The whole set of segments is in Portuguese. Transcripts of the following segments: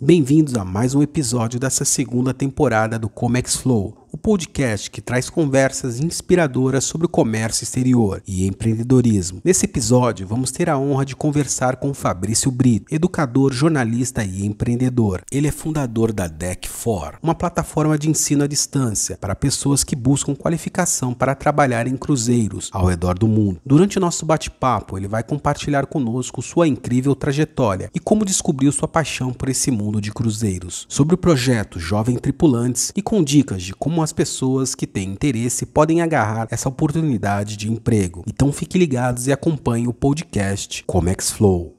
Bem-vindos a mais um episódio dessa segunda temporada do Comex Flow, o podcast que traz conversas inspiradoras sobre o comércio exterior e empreendedorismo. Nesse episódio, vamos ter a honra de conversar com Fabrício Brito, educador, jornalista e empreendedor. Ele é fundador da Deck4, uma plataforma de ensino à distância para pessoas que buscam qualificação para trabalhar em cruzeiros ao redor do mundo. Durante o nosso bate-papo, ele vai compartilhar conosco sua incrível trajetória e como descobriu sua paixão por esse mundo de cruzeiros, sobre o projeto Jovem Tripulantes e com dicas de como as pessoas que têm interesse podem agarrar essa oportunidade de emprego. Então fiquem ligados e acompanhem o podcast Comex Flow.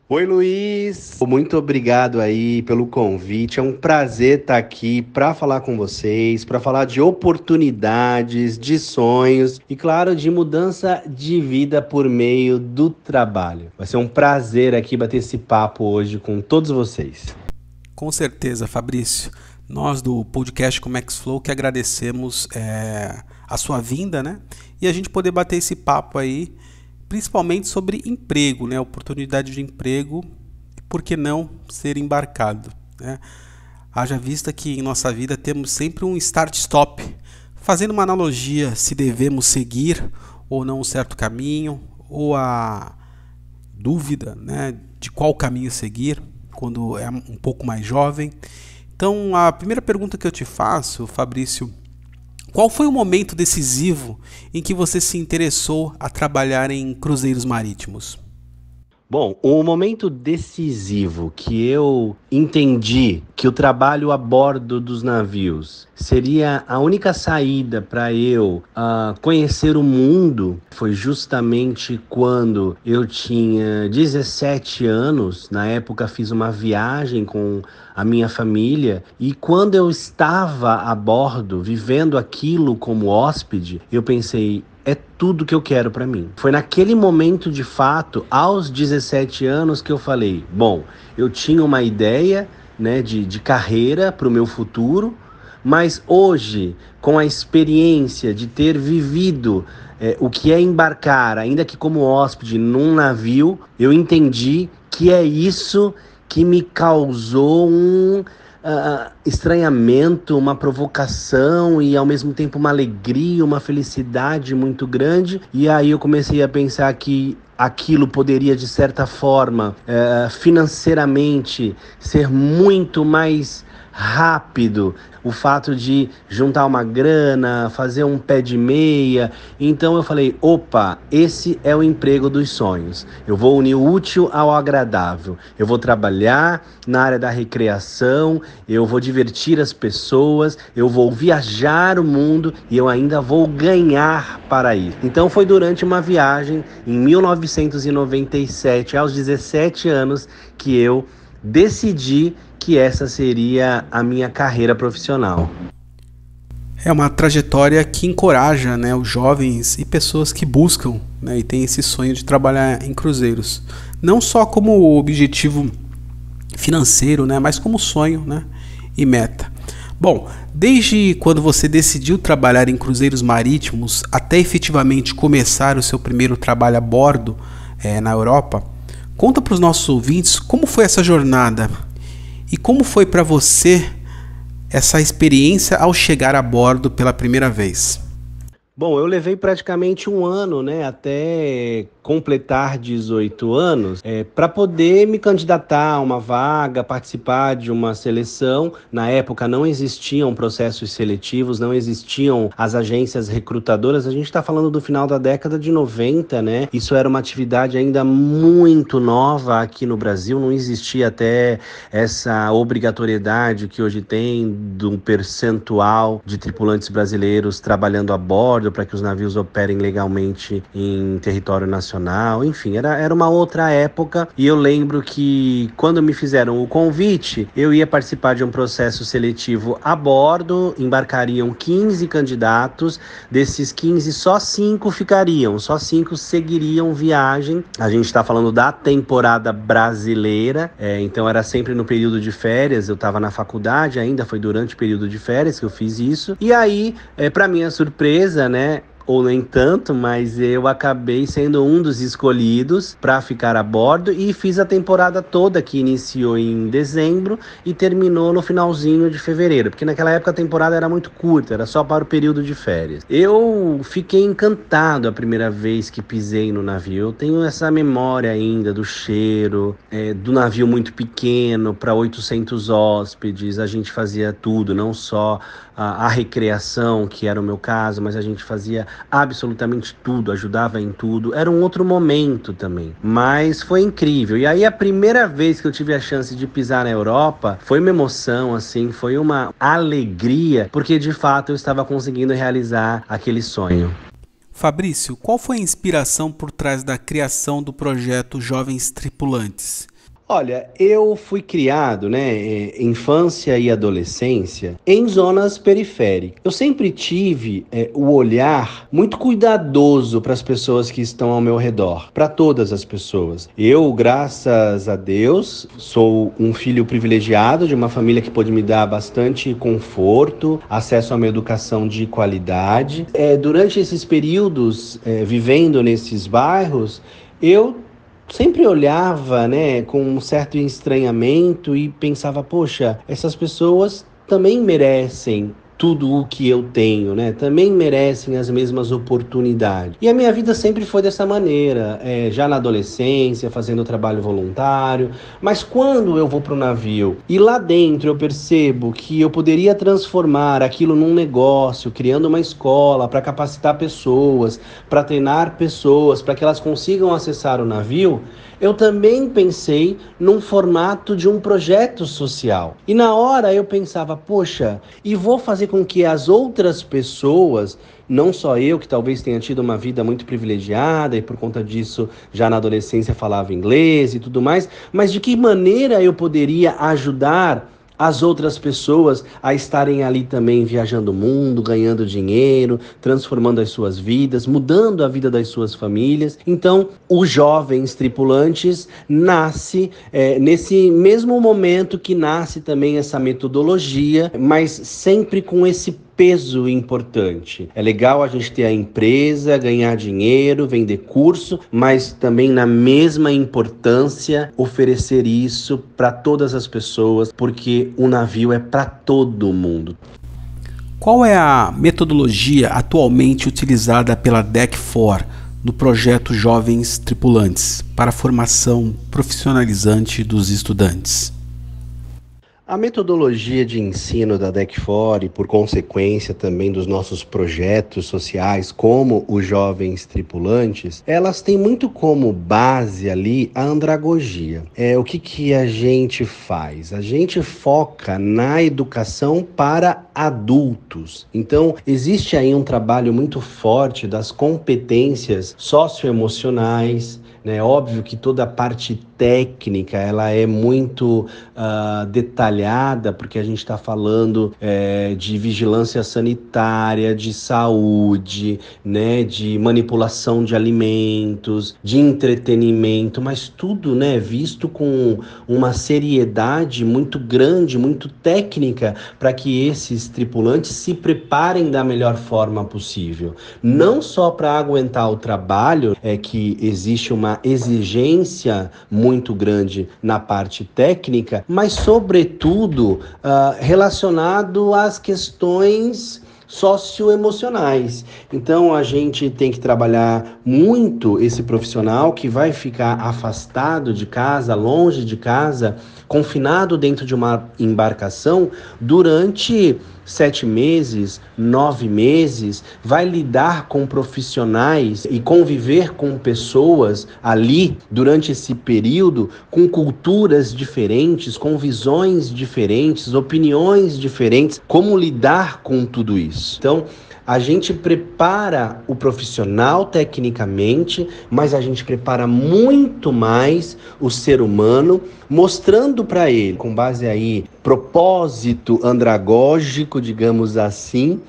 Oi, Luiz! Muito obrigado aí pelo convite. É um prazer estar aqui para falar com vocês, para falar de oportunidades, de sonhos e, claro, de mudança de vida por meio do trabalho. Vai ser um prazer aqui bater esse papo hoje com todos vocês. Com certeza, Fabrício. Nós do podcast Comex Flow que agradecemos a sua vinda, né? E a gente poder bater esse papo aí, principalmente sobre emprego, né? Oportunidade de emprego e por que não ser embarcado, né? Haja vista que em nossa vida temos sempre um start-stop, fazendo uma analogia se devemos seguir ou não um certo caminho, ou a dúvida, né, de qual caminho seguir quando é um pouco mais jovem. Então, a primeira pergunta que eu te faço, Fabrício, qual foi o momento decisivo em que você se interessou a trabalhar em cruzeiros marítimos? Bom, o momento decisivo que eu entendi que o trabalho a bordo dos navios seria a única saída para eu conhecer o mundo foi justamente quando eu tinha 17 anos. Na época fiz uma viagem com a minha família e quando eu estava a bordo, vivendo aquilo como hóspede, eu pensei, é tudo que eu quero para mim. Foi naquele momento, de fato, aos 17 anos, que eu falei, bom, eu tinha uma ideia, né, de carreira para o meu futuro, mas hoje, com a experiência de ter vivido o que é embarcar, ainda que como hóspede, num navio, eu entendi que é isso que me causou um estranhamento, uma provocação e ao mesmo tempo uma alegria, uma felicidade muito grande. E aí eu comecei a pensar que aquilo poderia, de certa forma, financeiramente ser muito mais rápido, o fato de juntar uma grana, fazer um pé de meia. Então eu falei, opa, esse é o emprego dos sonhos. Eu vou unir o útil ao agradável. Eu vou trabalhar na área da recreação, eu vou divertir as pessoas, eu vou viajar o mundo e eu ainda vou ganhar para isso. Então foi durante uma viagem em 1997, aos 17 anos, que eu decidi que essa seria a minha carreira profissional. É uma trajetória que encoraja, né, os jovens e pessoas que buscam, né, e têm esse sonho de trabalhar em cruzeiros. Não só como objetivo financeiro, né, mas como sonho, né, e meta. Bom, desde quando você decidiu trabalhar em cruzeiros marítimos até efetivamente começar o seu primeiro trabalho a bordo na Europa, conta para os nossos ouvintes como foi essa jornada. E como foi para você essa experiência ao chegar a bordo pela primeira vez? Bom, eu levei praticamente um ano, né, até completar 18 anos, para poder me candidatar a uma vaga, participar de uma seleção. Na época não existiam processos seletivos, não existiam as agências recrutadoras. A gente está falando do final da década de 90, né? Isso era uma atividade ainda muito nova aqui no Brasil, não existia até essa obrigatoriedade que hoje tem de um percentual de tripulantes brasileiros trabalhando a bordo para que os navios operem legalmente em território nacional. Enfim, era uma outra época e eu lembro que quando me fizeram o convite, eu ia participar de um processo seletivo a bordo, embarcariam 15 candidatos, desses 15 só 5 ficariam, só 5 seguiriam viagem. A gente está falando da temporada brasileira, então era sempre no período de férias, eu estava na faculdade ainda, foi durante o período de férias que eu fiz isso. E aí, para minha surpresa, né, ou nem tanto, mas eu acabei sendo um dos escolhidos para ficar a bordo e fiz a temporada toda, que iniciou em dezembro e terminou no finalzinho de fevereiro, porque naquela época a temporada era muito curta, era só para o período de férias. Eu fiquei encantado a primeira vez que pisei no navio. Eu tenho essa memória ainda do cheiro, do navio muito pequeno, para 800 hóspedes, a gente fazia tudo, não só a recreação, que era o meu caso, mas a gente fazia absolutamente tudo, ajudava em tudo. Era um outro momento também, mas foi incrível. E aí a primeira vez que eu tive a chance de pisar na Europa, foi uma emoção, assim, foi uma alegria, porque de fato eu estava conseguindo realizar aquele sonho. Fabrício, qual foi a inspiração por trás da criação do projeto Jovens Tripulantes? Olha, eu fui criado, infância e adolescência, em zonas periféricas. Eu sempre tive o olhar muito cuidadoso para as pessoas que estão ao meu redor, para todas as pessoas. Eu, graças a Deus, sou um filho privilegiado de uma família que pôde me dar bastante conforto, acesso a uma educação de qualidade. Durante esses períodos, vivendo nesses bairros, eu sempre olhava, com um certo estranhamento e pensava, poxa, essas pessoas também merecem tudo o que eu tenho, Também merecem as mesmas oportunidades. E a minha vida sempre foi dessa maneira, já na adolescência, fazendo trabalho voluntário. Mas quando eu vou para o navio e lá dentro eu percebo que eu poderia transformar aquilo num negócio, criando uma escola para capacitar pessoas, para treinar pessoas, para que elas consigam acessar o navio, eu também pensei num formato de um projeto social. E na hora eu pensava, poxa, e vou fazer com que as outras pessoas, não só eu, que talvez tenha tido uma vida muito privilegiada e por conta disso já na adolescência falava inglês e tudo mais, mas de que maneira eu poderia ajudar as outras pessoas a estarem ali também viajando o mundo, ganhando dinheiro, transformando as suas vidas, mudando a vida das suas famílias. Então, os Jovens Tripulantes nasce nesse mesmo momento que nasce também essa metodologia, mas sempre com esse peso importante. É legal a gente ter a empresa, ganhar dinheiro, vender curso, mas também na mesma importância oferecer isso para todas as pessoas, porque o navio é para todo mundo. Qual é a metodologia atualmente utilizada pela DEC4 no projeto Jovens Tripulantes para a formação profissionalizante dos estudantes? A metodologia de ensino da DEC4 e, por consequência, também dos nossos projetos sociais, como os Jovens Tripulantes, elas têm muito como base ali a andragogia. O que a gente faz? A gente foca na educação para adultos. Então, existe aí um trabalho muito forte das competências socioemocionais, Óbvio que toda a parte técnica ela é muito detalhada, porque a gente está falando de vigilância sanitária, de saúde, de manipulação de alimentos, de entretenimento, mas tudo visto com uma seriedade muito grande, muito técnica, para que esses tripulantes se preparem da melhor forma possível. Não só para aguentar o trabalho, que existe uma exigência muito grande na parte técnica, mas sobretudo relacionado às questões socioemocionais. Então a gente tem que trabalhar muito esse profissional que vai ficar afastado de casa, longe de casa, confinado dentro de uma embarcação durante 7 meses, 9 meses, vai lidar com profissionais e conviver com pessoas ali durante esse período com culturas diferentes, com visões diferentes, opiniões diferentes, como lidar com tudo isso. Então, a gente prepara o profissional tecnicamente, mas a gente prepara muito mais o ser humano, mostrando para ele, com base aí, propósito andragógico, digamos assim,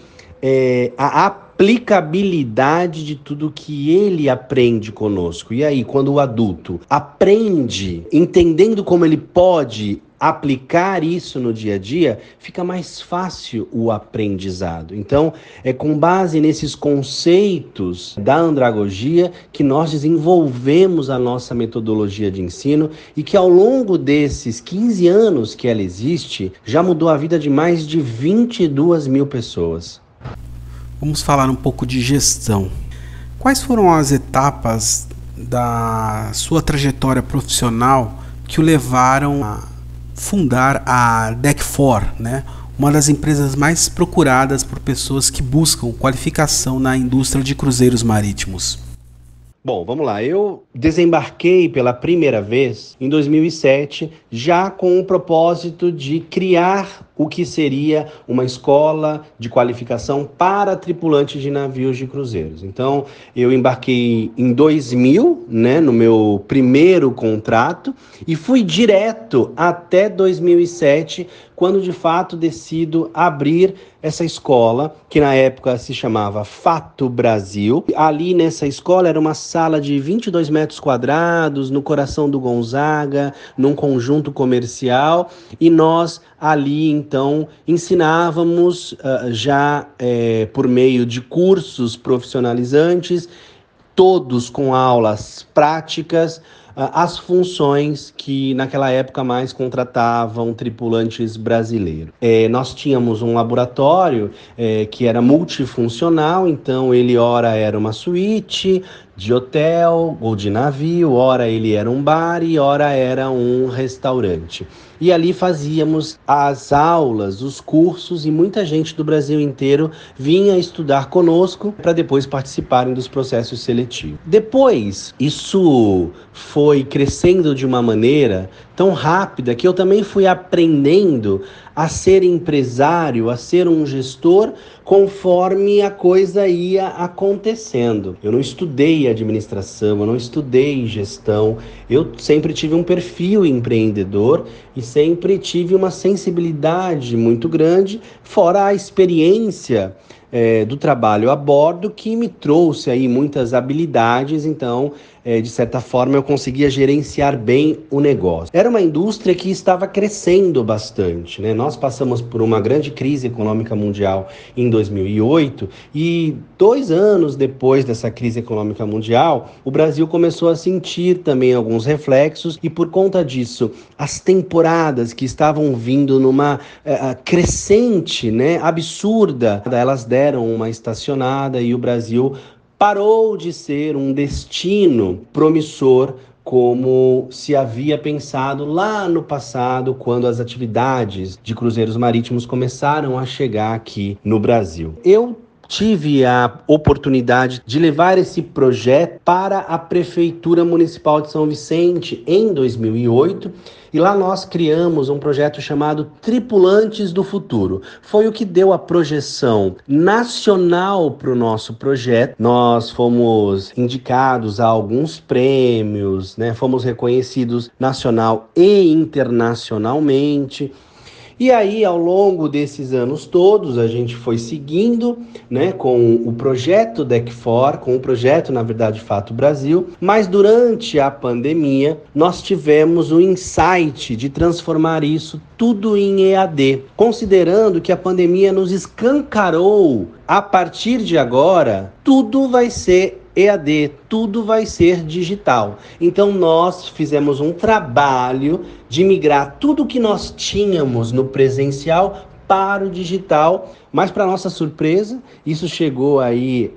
a aplicabilidade de tudo que ele aprende conosco. E aí, quando o adulto aprende, entendendo como ele pode aplicar isso no dia a dia, fica mais fácil o aprendizado. Então, é com base nesses conceitos da andragogia que nós desenvolvemos a nossa metodologia de ensino e que ao longo desses 15 anos que ela existe, já mudou a vida de mais de 22 mil pessoas. Vamos falar um pouco de gestão. Quais foram as etapas da sua trajetória profissional que o levaram a fundar a DEC4, né? Uma das empresas mais procuradas por pessoas que buscam qualificação na indústria de cruzeiros marítimos? Bom, vamos lá. Eu desembarquei pela primeira vez em 2007, já com o propósito de criar o que seria uma escola de qualificação para tripulantes de navios de cruzeiros. Então, eu embarquei em 2000, né, no meu primeiro contrato, e fui direto até 2007, quando de fato decido abrir essa escola, que na época se chamava Fato Brasil. Ali nessa escola era uma sala de 22 metros quadrados, no coração do Gonzaga, num conjunto comercial, e nós ali então ensinávamos por meio de cursos profissionalizantes, todos com aulas práticas, as funções que naquela época mais contratavam tripulantes brasileiros. Nós tínhamos um laboratório que era multifuncional, então ele ora era uma suíte de hotel ou de navio, ora ele era um bar e ora era um restaurante. E ali fazíamos as aulas, os cursos, e muita gente do Brasil inteiro vinha estudar conosco para depois participarem dos processos seletivos. Depois, isso foi crescendo de uma maneira tão rápida que eu também fui aprendendo a ser empresário, a ser um gestor, conforme a coisa ia acontecendo. Eu não estudei administração, eu não estudei gestão, eu sempre tive um perfil empreendedor e sempre tive uma sensibilidade muito grande, fora a experiência do trabalho a bordo, que me trouxe aí muitas habilidades. Então, de certa forma, eu conseguia gerenciar bem o negócio. Era uma indústria que estava crescendo bastante, né? Nós passamos por uma grande crise econômica mundial em 2008 e 2 anos depois dessa crise econômica mundial, o Brasil começou a sentir também alguns reflexos, e por conta disso, as temporadas que estavam vindo numa crescente, né, absurda, elas deram uma estacionada e o Brasil parou de ser um destino promissor como se havia pensado lá no passado, quando as atividades de cruzeiros marítimos começaram a chegar aqui no Brasil. Eu tive a oportunidade de levar esse projeto para a Prefeitura Municipal de São Vicente em 2008, e lá nós criamos um projeto chamado Tripulantes do Futuro. Foi o que deu a projeção nacional para o nosso projeto. Nós fomos indicados a alguns prêmios, né? Fomos reconhecidos nacional e internacionalmente. E aí, ao longo desses anos todos, a gente foi seguindo, né, com o projeto DEC4, com o projeto, na verdade, Fato Brasil, mas durante a pandemia, nós tivemos o insight de transformar isso tudo em EAD, considerando que a pandemia nos escancarou, a partir de agora, tudo vai ser EAD, tudo vai ser digital. Então nós fizemos um trabalho de migrar tudo que nós tínhamos no presencial para o digital, mas para nossa surpresa, isso chegou aí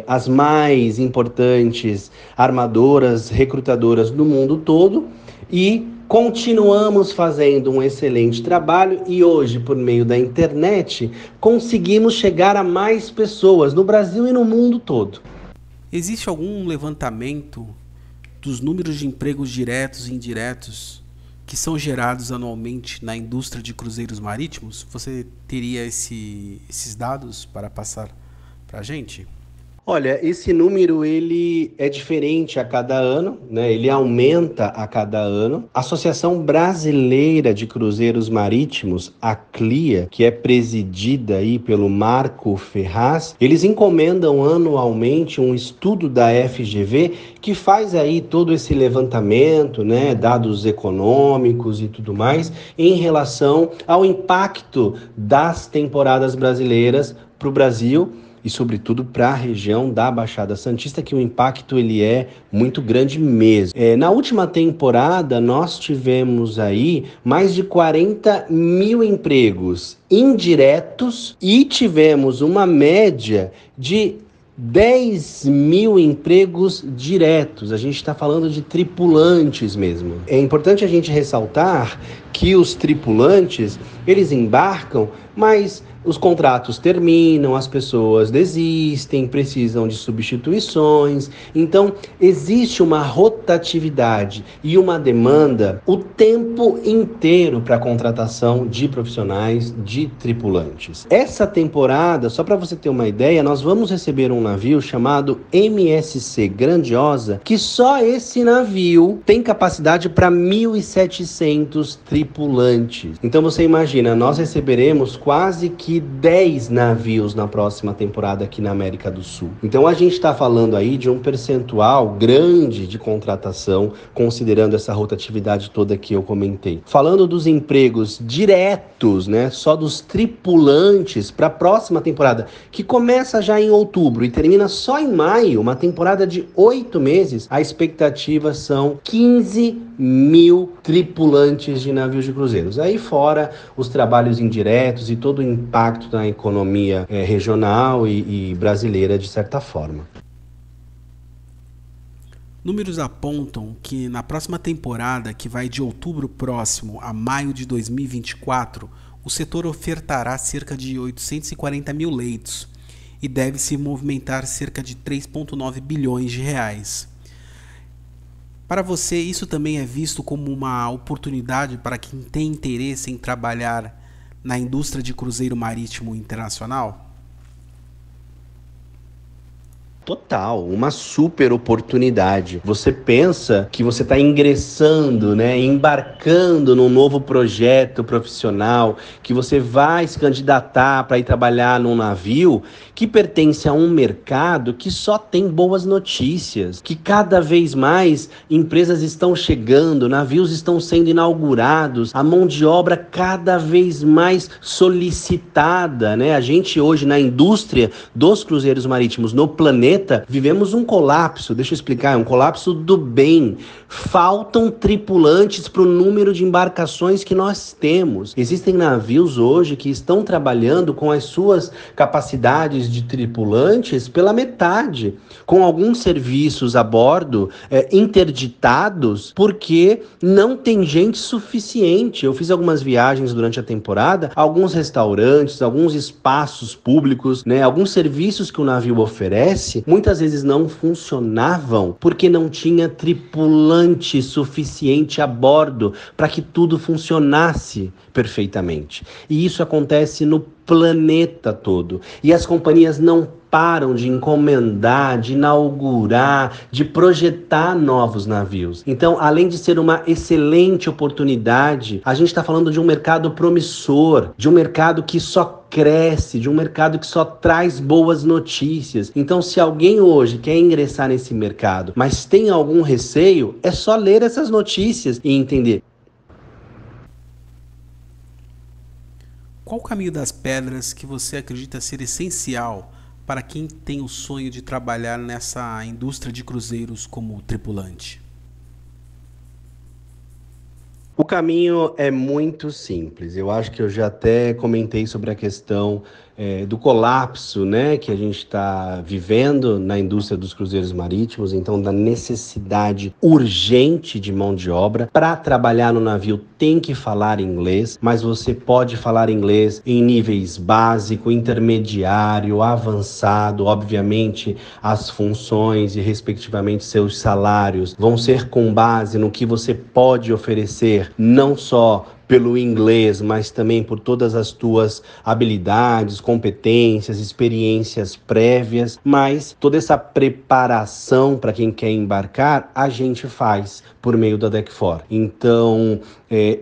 às mais importantes armadoras, recrutadoras do mundo todo, e continuamos fazendo um excelente trabalho, e hoje, por meio da internet, conseguimos chegar a mais pessoas no Brasil e no mundo todo. Existe algum levantamento dos números de empregos diretos e indiretos que são gerados anualmente na indústria de cruzeiros marítimos? Você teria esses dados para passar para a gente? Olha, esse número ele é diferente a cada ano, né? Ele aumenta a cada ano. A Associação Brasileira de Cruzeiros Marítimos, a CLIA, que é presidida aí pelo Marco Ferraz, eles encomendam anualmente um estudo da FGV que faz aí todo esse levantamento, né, dados econômicos e tudo mais, em relação ao impacto das temporadas brasileiras para o Brasil e sobretudo para a região da Baixada Santista, que o impacto ele é muito grande mesmo. Na última temporada, nós tivemos aí mais de 40 mil empregos indiretos e tivemos uma média de 10 mil empregos diretos. A gente está falando de tripulantes mesmo. É importante a gente ressaltar que os tripulantes, eles embarcam, mas os contratos terminam, as pessoas desistem, precisam de substituições. Então, existe uma rotatividade e uma demanda o tempo inteiro para a contratação de profissionais, de tripulantes. Essa temporada, só para você ter uma ideia, nós vamos receber um navio chamado MSC Grandiosa, que só esse navio tem capacidade para 1.700 tripulantes. Então, você imagina, nós receberemos quase que 10 navios na próxima temporada aqui na América do Sul. Então a gente está falando aí de um percentual grande de contratação, considerando essa rotatividade toda que eu comentei. Falando dos empregos diretos, né, só dos tripulantes para a próxima temporada, que começa já em outubro e termina só em maio, uma temporada de 8 meses, a expectativa são 15 mil tripulantes de navios de cruzeiros. Aí fora os trabalhos indiretos e todo o impacto na economia regional e brasileira de certa forma. Números apontam que na próxima temporada, que vai de outubro próximo a maio de 2024, o setor ofertará cerca de 840 mil leitos e deve se movimentar cerca de 3,9 bilhões de reais. Para você, isso também é visto como uma oportunidade para quem tem interesse em trabalhar na indústria de cruzeiro marítimo internacional? Total, uma super oportunidade. Você pensa que você está ingressando, né, embarcando num novo projeto profissional, que você vai se candidatar para ir trabalhar num navio que pertence a um mercado que só tem boas notícias, que cada vez mais empresas estão chegando, navios estão sendo inaugurados, a mão de obra cada vez mais solicitada, né? A gente hoje na indústria dos cruzeiros marítimos no planeta vivemos um colapso, deixa eu explicar, é um colapso do bem. Faltam tripulantes para o número de embarcações que nós temos. Existem navios hoje que estão trabalhando com as suas capacidades de tripulantes pela metade, com alguns serviços a bordo interditados porque não tem gente suficiente. Eu fiz algumas viagens durante a temporada, alguns restaurantes, alguns espaços públicos, né, alguns serviços que o navio oferece, muitas vezes não funcionavam porque não tinha tripulante suficiente a bordo para que tudo funcionasse perfeitamente. E isso acontece no planeta todo. E as companhias não param de encomendar, de inaugurar, de projetar novos navios. Então, além de ser uma excelente oportunidade, a gente está falando de um mercado promissor, de um mercado que só cresce, de um mercado que só traz boas notícias. Então, se alguém hoje quer ingressar nesse mercado, mas tem algum receio, é só ler essas notícias e entender. Qual o caminho das pedras que você acredita ser essencial para quem tem o sonho de trabalhar nessa indústria de cruzeiros como tripulante? O caminho é muito simples. Eu acho que eu já até comentei sobre a questão do colapso, né, que a gente está vivendo na indústria dos cruzeiros marítimos, então da necessidade urgente de mão de obra. Para trabalhar no navio tem que falar inglês, mas você pode falar inglês em níveis básico, intermediário, avançado. Obviamente, as funções e respectivamente seus salários vão ser com base no que você pode oferecer, não só pelo inglês, mas também por todas as tuas habilidades, competências, experiências prévias, mas toda essa preparação para quem quer embarcar, a gente faz por meio da Deck4. Então,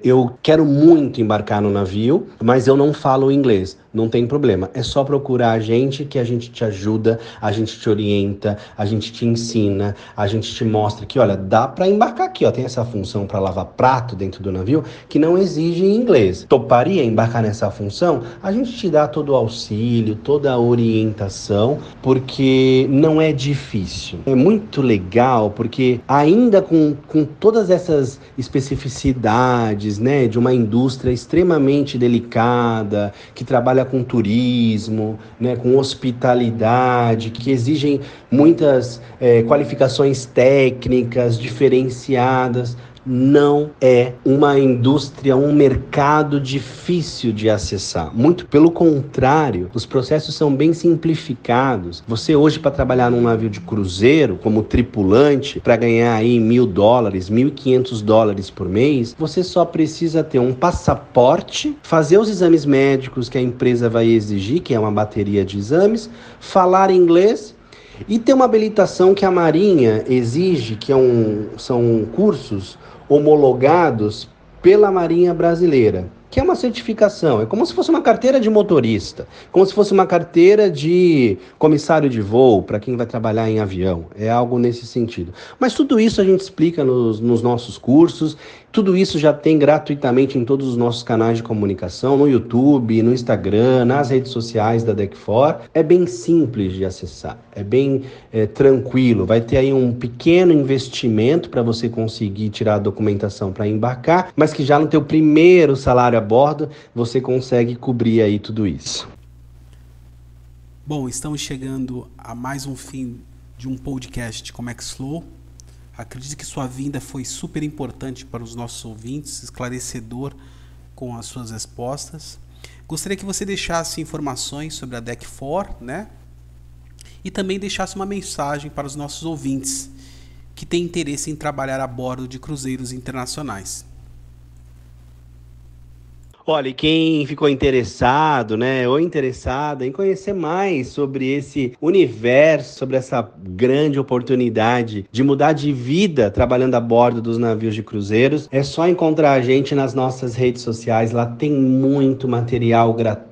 eu quero muito embarcar no navio, mas eu não falo inglês. Não tem problema, é só procurar a gente que a gente te ajuda, a gente te orienta, a gente te ensina, a gente te mostra que, olha, dá para embarcar aqui, ó, tem essa função para lavar prato dentro do navio que não exige inglês. Toparia embarcar nessa função? A gente te dá todo o auxílio, toda a orientação, porque não é difícil. É muito legal, porque ainda com todas essas especificidades, né, de uma indústria extremamente delicada, que trabalha com turismo, né, com hospitalidade, que exigem muitas qualificações técnicas diferenciadas. Não é uma indústria, um mercado difícil de acessar. Muito pelo contrário, os processos são bem simplificados. Você hoje, para trabalhar num navio de cruzeiro, como tripulante, para ganhar aí $1.000, $1.500 por mês, você só precisa ter um passaporte, fazer os exames médicos que a empresa vai exigir, que é uma bateria de exames, falar inglês e ter uma habilitação que a Marinha exige, que são cursos homologados pela Marinha Brasileira, que é uma certificação, é como se fosse uma carteira de motorista, como se fosse uma carteira de comissário de voo, para quem vai trabalhar em avião, é algo nesse sentido. Mas tudo isso a gente explica nos nossos cursos, tudo isso já tem gratuitamente em todos os nossos canais de comunicação, no YouTube, no Instagram, nas redes sociais da Deck4. É bem simples de acessar, é bem tranquilo, vai ter aí um pequeno investimento para você conseguir tirar a documentação para embarcar, mas que já no teu primeiro salário a bordo, você consegue cobrir aí tudo isso. Bom, estamos chegando a mais um fim de um podcast de Comex Flow. Acredito que sua vinda foi super importante para os nossos ouvintes, esclarecedor com as suas respostas. Gostaria que você deixasse informações sobre a Deck4, né? E também deixasse uma mensagem para os nossos ouvintes que têm interesse em trabalhar a bordo de cruzeiros internacionais. Olha, e quem ficou interessado, né, ou interessada em conhecer mais sobre esse universo, sobre essa grande oportunidade de mudar de vida trabalhando a bordo dos navios de cruzeiros, é só encontrar a gente nas nossas redes sociais. Lá tem muito material gratuito,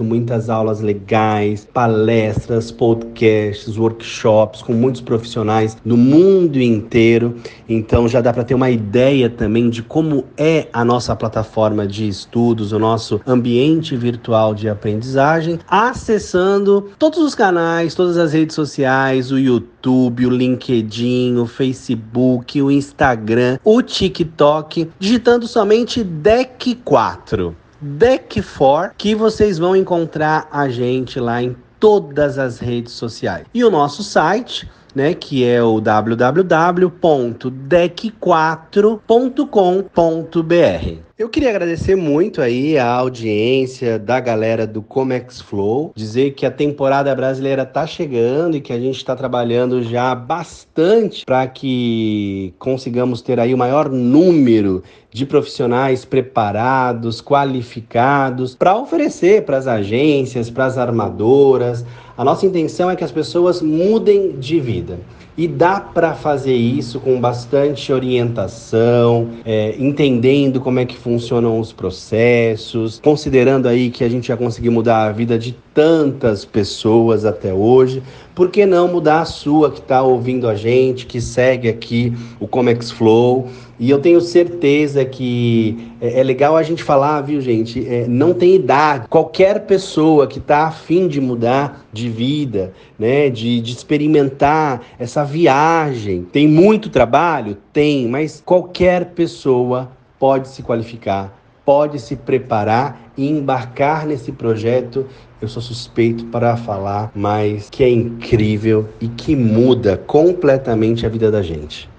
muitas aulas legais, palestras, podcasts, workshops com muitos profissionais do mundo inteiro. Então já dá para ter uma ideia também de como é a nossa plataforma de estudos, o nosso ambiente virtual de aprendizagem, acessando todos os canais, todas as redes sociais, o YouTube, o LinkedIn, o Facebook, o Instagram, o TikTok, digitando somente Deck4. Deck4, que vocês vão encontrar a gente lá em todas as redes sociais. E o nosso site, né, que é o www.deck4.com.br. Eu queria agradecer muito aí a audiência da galera do Comex Flow, dizer que a temporada brasileira tá chegando e que a gente está trabalhando já bastante para que consigamos ter aí o maior número de profissionais preparados, qualificados, para oferecer para as agências, para as armadoras. A nossa intenção é que as pessoas mudem de vida. E dá para fazer isso com bastante orientação, entendendo como é que funcionam os processos, considerando aí que a gente já conseguiu mudar a vida de tantas pessoas até hoje. Por que não mudar a sua, que está ouvindo a gente, que segue aqui o Comex Flow? E eu tenho certeza que é legal a gente falar, viu, gente? Não tem idade. Qualquer pessoa que está a fim de mudar de vida, né, de experimentar essa viagem. Tem muito trabalho? Tem, mas qualquer pessoa pode se qualificar, pode se preparar e embarcar nesse projeto. Eu sou suspeito para falar, mas que é incrível e que muda completamente a vida da gente.